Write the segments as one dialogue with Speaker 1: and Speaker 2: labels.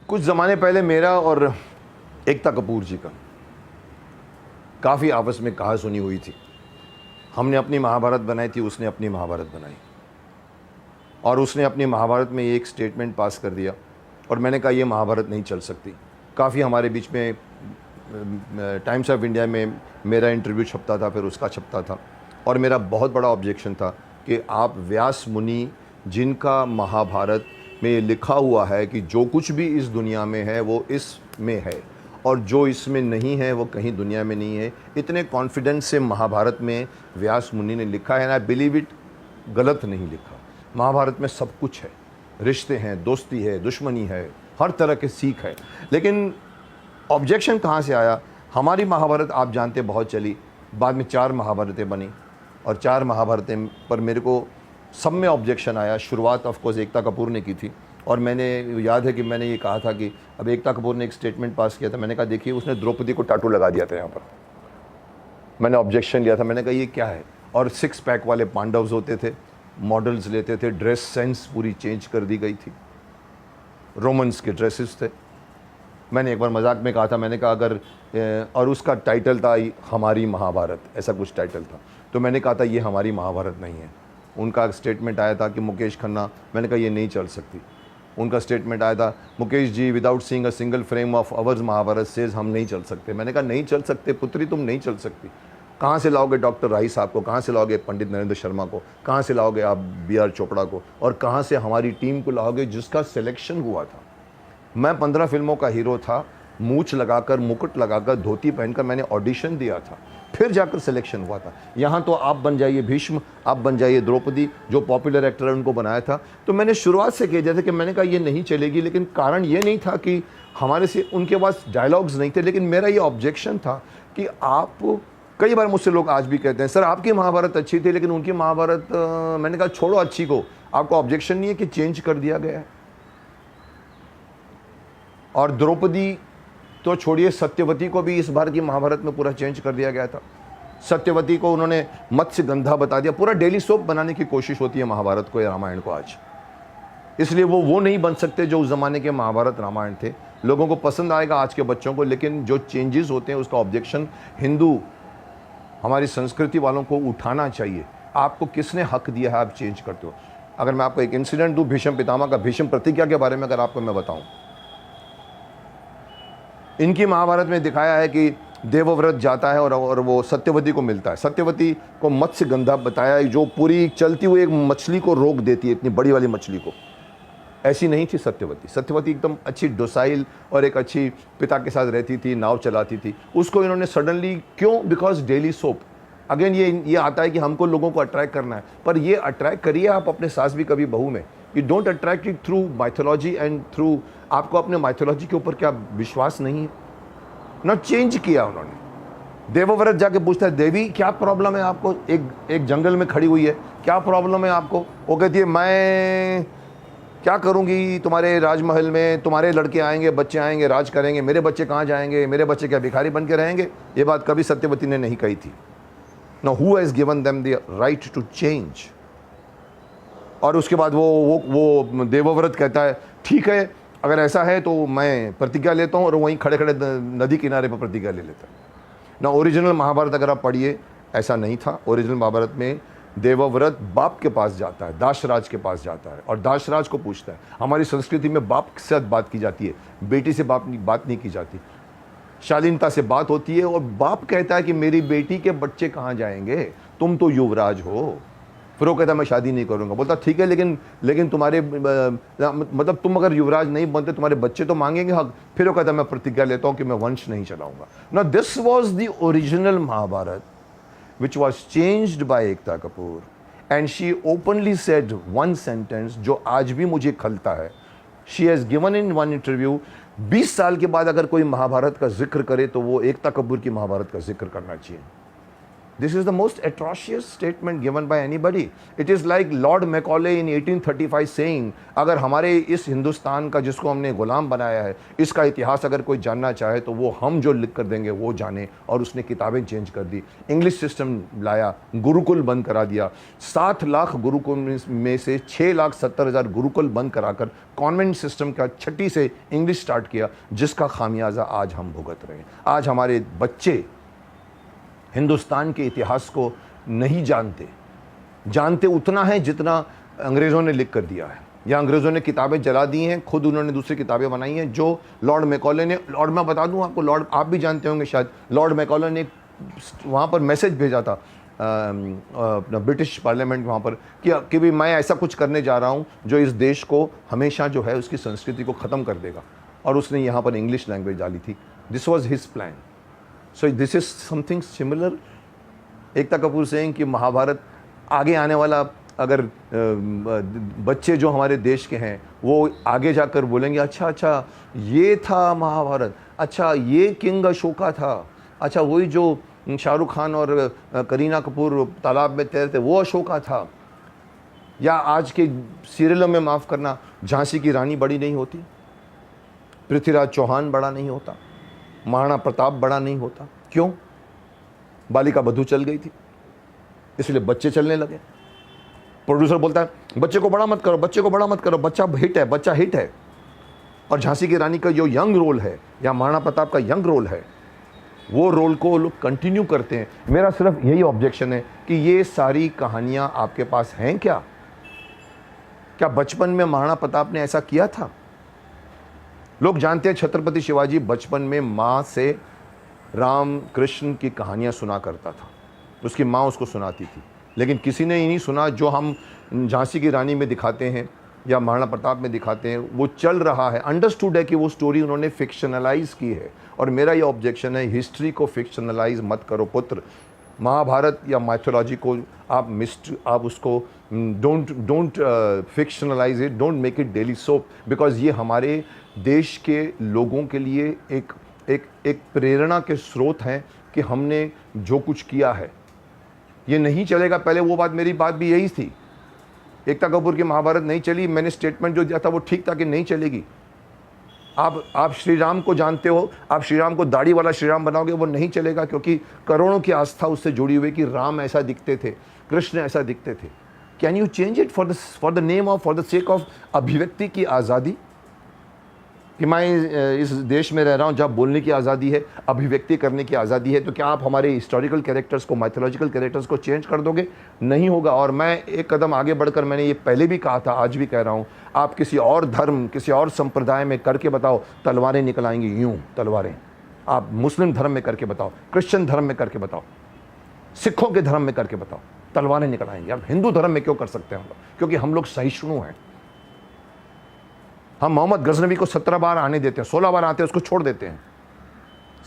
Speaker 1: कुछ ज़माने पहले मेरा और एकता कपूर जी का काफ़ी आपस में कहा सुनी हुई थी। हमने अपनी महाभारत बनाई थी, उसने अपनी महाभारत बनाई, और उसने अपनी महाभारत में एक स्टेटमेंट पास कर दिया और मैंने कहा ये महाभारत नहीं चल सकती। काफ़ी हमारे बीच में टाइम्स ऑफ इंडिया में मेरा इंटरव्यू छपता था, फिर उसका छपता था, और मेरा बहुत बड़ा ऑब्जेक्शन था कि आप व्यास मुनि, जिनका महाभारत में लिखा हुआ है कि जो कुछ भी इस दुनिया में है वो इसमें है और जो इसमें नहीं है वो कहीं दुनिया में नहीं है, इतने कॉन्फिडेंस से महाभारत में व्यास मुनि ने लिखा है, ना बिलीव इट, गलत नहीं लिखा। महाभारत में सब कुछ है, रिश्ते हैं, दोस्ती है, दुश्मनी है, हर तरह के सीख है। लेकिन ऑब्जेक्शन कहाँ से आया? हमारी महाभारत आप जानते बहुत चली, बाद में 4 महाभारतें बनी और 4 महाभारतें पर मेरे को सब में ऑब्जेक्शन आया। शुरुआत ऑफ कोर्स एकता कपूर ने की थी, और मैंने याद है कि मैंने ये कहा था कि अब एकता कपूर ने एक स्टेटमेंट पास किया था, मैंने कहा देखिए उसने द्रौपदी को टाटू लगा दिया था यहाँ पर। मैंने ऑब्जेक्शन लिया था, मैंने कहा ये क्या है? और 6 पैक वाले पांडव्स होते थे, मॉडल्स लेते थे, ड्रेस सेंस पूरी चेंज कर दी गई थी, रोमन्स के ड्रेसेस थे। मैंने एक बार मजाक में कहा था, मैंने कहा अगर और उसका टाइटल था हमारी महाभारत, ऐसा कुछ टाइटल था, तो मैंने कहा था ये हमारी महाभारत नहीं है। उनका स्टेटमेंट आया था कि मुकेश खन्ना, मैंने कहा ये नहीं चल सकती। उनका स्टेटमेंट आया था, Mukesh ji without seeing a single frame of ours Mahabharat says हम नहीं चल सकते। मैंने कहा नहीं चल सकते पुत्री, तुम नहीं चल सकती। कहाँ से लाओगे डॉक्टर राही साहब को, कहाँ से लाओगे पंडित नरेंद्र शर्मा को, कहाँ से लाओगे आप BR चोपड़ा को, और कहाँ से हमारी टीम को लाओगे जिसका सिलेक्शन हुआ था? मैं 15 फिल्मों का हीरो था, मूछ लगाकर, मुकुट लगाकर, धोती पहनकर मैंने ऑडिशन दिया था, फिर जाकर सिलेक्शन हुआ था। यहाँ तो आप बन जाइए भीष्म, आप बन जाइए द्रौपदी, जो पॉपुलर एक्टर है उनको बनाया था। तो मैंने शुरुआत से किया, जैसे कि मैंने कहा ये नहीं चलेगी, लेकिन कारण ये नहीं था कि हमारे से उनके पास डायलॉग्स नहीं थे, लेकिन मेरा ये ऑब्जेक्शन था कि आप, कई बार मुझसे लोग आज भी कहते हैं सर आपकी महाभारत अच्छी थी लेकिन उनकी महाभारत, मैंने कहा छोड़ो अच्छी को, आपको ऑब्जेक्शन नहीं है कि चेंज कर दिया गया है? और द्रौपदी तो छोड़िए, सत्यवती को भी इस बार की महाभारत में पूरा चेंज कर दिया गया था। सत्यवती को उन्होंने मत्स्य गंधा बता दिया। पूरा डेली सोप बनाने की कोशिश होती है महाभारत को या रामायण को आज, इसलिए वो नहीं बन सकते जो उस जमाने के महाभारत रामायण थे। लोगों को पसंद आएगा आज के बच्चों को, लेकिन जो चेंजेस होते हैं उसका ऑब्जेक्शन हिंदू, हमारी संस्कृति वालों को उठाना चाहिए। आपको किसने हक दिया है आप चेंज करते हो? अगर मैं आपको एक इंसिडेंट दूं भीष्म पितामह का, भीष्म प्रतिज्ञा के बारे में अगर आपको मैं बताऊं, इनकी महाभारत में दिखाया है कि देवव्रत जाता है और वो सत्यवती को मिलता है। सत्यवती को मत्स्य गंधा बताया है जो पूरी चलती हुई एक मछली को रोक देती है, इतनी बड़ी वाली मछली को। ऐसी नहीं थी सत्यवती। सत्यवती एकदम अच्छी डोसाइल और एक अच्छी पिता के साथ रहती थी, नाव चलाती थी। उसको इन्होंने सडनली, क्यों? Because daily soap. अगेन ये आता है कि हमको लोगों को अट्रैक्ट करना है, पर ये अट्रैक्ट करिए आप अपने सास भी कभी बहू में। You don't attract it through mythology and through, आपको अपने माइथोलॉजी के ऊपर क्या विश्वास नहीं है ना? चेंज किया उन्होंने। देवव्रत जाके पूछता है देवी क्या प्रॉब्लम है आपको, एक जंगल में खड़ी हुई है, क्या प्रॉब्लम है आपको? वो कहती है मैं क्या करूंगी, तुम्हारे राजमहल में तुम्हारे लड़के आएंगे, बच्चे आएंगे, राज करेंगे, मेरे बच्चे कहाँ जाएंगे, मेरे बच्चे क्या भिखारी बन के रहेंगे? ये बात कभी सत्यवती ने नहीं कही थी। No, who has given them the right to change? और उसके बाद वो देवव्रत कहता है ठीक है अगर ऐसा है तो मैं प्रतिज्ञा लेता हूँ, और वहीं खड़े खड़े नदी किनारे पर प्रतिज्ञा ले लेता है ना। ओरिजिनल महाभारत अगर आप पढ़िए ऐसा नहीं था। ओरिजिनल महाभारत में देवव्रत बाप के पास जाता है, दाशराज के पास जाता है और दाशराज को पूछता है। हमारी संस्कृति में बाप के साथ बात की जाती है, बेटी से बात नहीं की जाती। शालीनता से बात होती है और बाप कहता है कि मेरी बेटी के बच्चे कहाँ जाएंगे, तुम तो युवराज हो। फिर वो कहता मैं शादी नहीं करूंगा। बोलता ठीक है लेकिन तुम्हारे मतलब तुम अगर युवराज नहीं बनते तुम्हारे बच्चे तो मांगेंगे हक। फिर वो कहता मैं प्रतिज्ञा लेता हूं कि मैं वंश नहीं चलाऊंगा। Now this was the original Mahabharat which was changed by Ekta Kapoor, and she openly said one sentence जो आज भी मुझे खलता है। She has given in one interview, 20 साल के बाद अगर कोई महाभारत का जिक्र करे तो वो एकता कपूर की महाभारत का जिक्र करना चाहिए। This is the most atrocious statement given by anybody. It is like Lord Macaulay in 1835 saying, अगर हमारे इस हिंदुस्तान का जिसको हमने गुलाम बनाया है इसका इतिहास अगर कोई जानना चाहे तो वो हम जो लिख कर देंगे वो जाने। और उसने किताबें चेंज कर दी, इंग्लिश सिस्टम लाया, गुरुकुल बंद करा दिया। 7 लाख गुरुकुल में से 6,70,000 गुरुकुल बंद कराकर कॉन्वेंट सिस्टम का 6ठी से इंग्लिश स्टार्ट किया, जिसका खामियाजा आज हम भुगत रहे हैं। आज हमारे बच्चे हिंदुस्तान के इतिहास को नहीं जानते उतना है जितना अंग्रेज़ों ने लिख कर दिया है, या अंग्रेज़ों ने किताबें जला दी हैं, खुद उन्होंने दूसरी किताबें बनाई हैं जो लॉर्ड मैकॉले ने। और मैं बता दूं आपको, लॉर्ड, आप भी जानते होंगे शायद, लॉर्ड मैकॉले ने वहाँ पर मैसेज भेजा था अपना ब्रिटिश पार्लियामेंट वहाँ पर कि भी मैं ऐसा कुछ करने जा रहा हूँ जो इस देश को हमेशा जो है उसकी संस्कृति को ख़त्म कर देगा। और उसने यहाँ पर इंग्लिश लैंग्वेज डाली थी। This was his plan. So this is something similar. Ekta Kapoor saying कि महाभारत आगे आने वाला, अगर बच्चे जो हमारे देश के हैं वो आगे जाकर बोलेंगे अच्छा ये था महाभारत, अच्छा ये किंग अशोका था, अच्छा वही जो शाहरुख खान और करीना कपूर तालाब में तैरते वो अशोका था। या आज के सीरियलों में, माफ़ करना, झांसी की रानी बड़ी नहीं होती, पृथ्वीराज चौहान बड़ा नहीं होता, महाराणा प्रताप बड़ा नहीं होता। क्यों? बालिका बधू चल गई थी, इसलिए बच्चे चलने लगे। प्रोड्यूसर बोलता है बच्चे को बड़ा मत करो, बच्चे को बड़ा मत करो, बच्चा हिट है। और झांसी की रानी का जो यंग रोल है या महाराणा प्रताप का यंग रोल है, वो रोल को लोग कंटिन्यू करते हैं। मेरा सिर्फ यही ऑब्जेक्शन है कि ये सारी कहानियां आपके पास हैं क्या? क्या बचपन में महाराणा प्रताप ने ऐसा किया था? लोग जानते हैं छत्रपति शिवाजी बचपन में माँ से राम कृष्ण की कहानियाँ सुना करता था, उसकी माँ उसको सुनाती थी। लेकिन किसी ने ही नहीं सुना जो हम झांसी की रानी में दिखाते हैं या महाराणा प्रताप में दिखाते हैं। वो चल रहा है, अंडरस्टूड है कि वो स्टोरी उन्होंने फिक्शनलाइज की है। और मेरा ये ऑब्जेक्शन है, हिस्ट्री को फिक्शनलाइज मत करो पुत्र। महाभारत या माइथोलॉजी को आप उसको don't fictionalise it, don't make it daily soap, because ये हमारे देश के लोगों के लिए एक प्रेरणा के स्रोत हैं कि हमने जो कुछ किया है ये नहीं चलेगा। पहले वो बात, मेरी बात भी यही थी, एकता कपूर की महाभारत नहीं चली, मैंने स्टेटमेंट जो दिया था वो ठीक था कि नहीं चलेगी। आप श्री राम को जानते हो, आप श्री राम को दाढ़ी वाला श्री राम बनाओगे, वो नहीं चलेगा, क्योंकि करोड़ों की आस्था उससे जुड़ी हुई कि राम ऐसा दिखते थे, कृष्ण ऐसा दिखते थे। Can you change it for the name of, for the sake of अभिव्यक्ति की आज़ादी? कि मैं इस देश में रह रहा हूँ जहाँ बोलने की आज़ादी है, अभिव्यक्ति करने की आज़ादी है, तो क्या आप हमारे हिस्टोरिकल कैरेक्टर्स को, माइथोलॉजिकल कैरेक्टर्स को चेंज कर दोगे? नहीं होगा। और मैं एक कदम आगे बढ़कर, मैंने ये पहले भी कहा था, आज भी कह रहा हूँ, आप किसी और धर्म, किसी और संप्रदाय में करके बताओ, तलवारें निकल आएंगी, यूँ तलवारें। आप मुस्लिम धर्म में करके बताओ, क्रिश्चियन धर्म में करके बताओ, सिखों के धर्म में करके बताओ, तलवारें निकल आएंगी। आप हिंदू धर्म में क्यों कर सकते हैं हम लोग? क्योंकि हम लोग सहिष्णु हैं। हम मोहम्मद गजनवी को 17 बार आने देते हैं, 16 बार आते हैं उसको छोड़ देते हैं,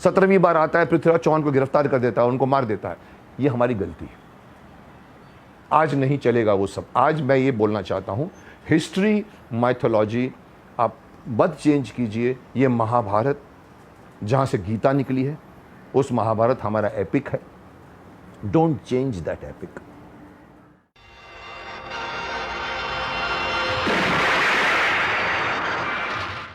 Speaker 1: 17वीं बार आता है पृथ्वीराज चौहान को गिरफ्तार कर देता है, उनको मार देता है। ये हमारी गलती है। आज नहीं चलेगा वो सब। आज मैं ये बोलना चाहता हूँ, हिस्ट्री, माइथोलॉजी आप मत चेंज कीजिए। ये महाभारत जहाँ से गीता निकली है, उस महाभारत हमारा एपिक है। Don't change that epic.